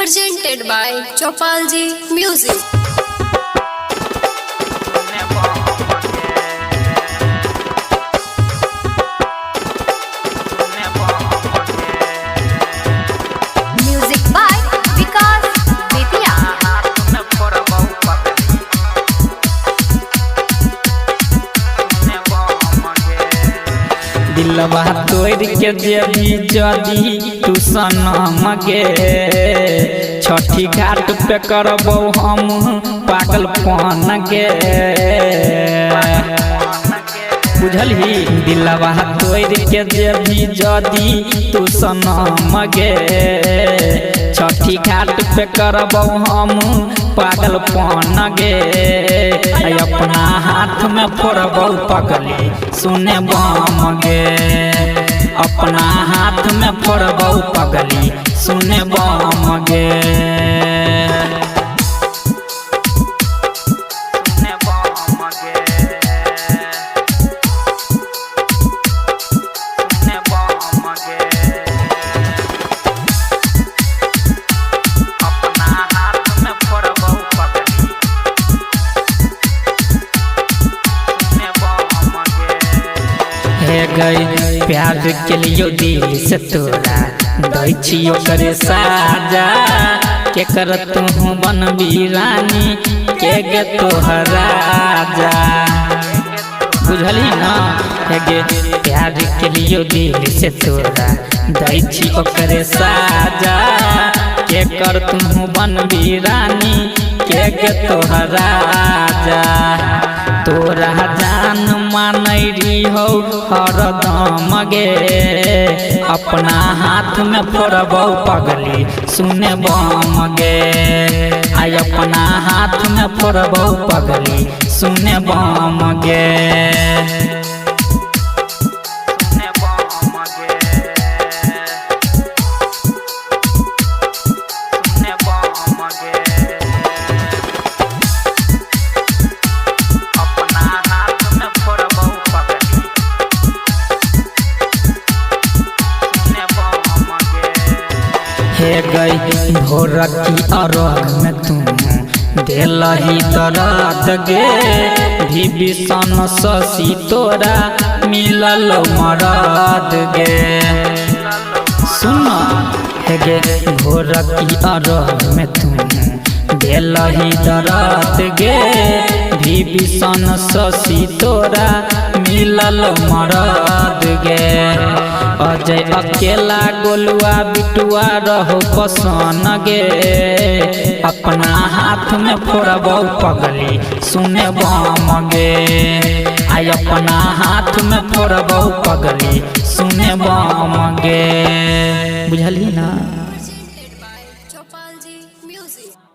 presented by Chopalji Music. Music by Vikas Bethia. दिलवा तोड़ के जेबी जदी तू सनम गे छठी घाट पे करबो हम पागलपन गे बुझलही दिलवा तोड़ के जेबी जदी तू सनम गे छठी घाट पे करबो हम पागलपन गे अपना हाथ में फोड़बो पगली सुने बम गे अपना हाथ में फोड़बो पगली सुने बम गे गई प्यार के लिए दिल से तोरा दै छियो करे साजा के कर तू बन रानी के गे तोहरा राजा बुझली ना गे प्यार के लिए दिल से तोरा दै छियो करे साजा के कर तू बन रानी के गे तोहरा राजा तोरा जान मानैरी हो हरदम गे अपना हाथ में फोड़बो पगली सुने बम गे आई अपना हाथ में फोड़बो पगली सुने बम गे गई भोर की अरग में तुम दिलही दर्द गे विभीषण शशि तोरा मिलल मरद गे सुन गे भोर की अरग में तुम दिलही दर्द गे विभीषण शशि तोरा मिलल मरद गे अजय अकेला गोलुआ बिटुआ रहो पसन गे अपना हाथ में फोड़बो पगली सुने बम गे आई अपना हाथ में फोड़बो पगली सुने बम गे बुझली ना। Presented by Chopalji Music.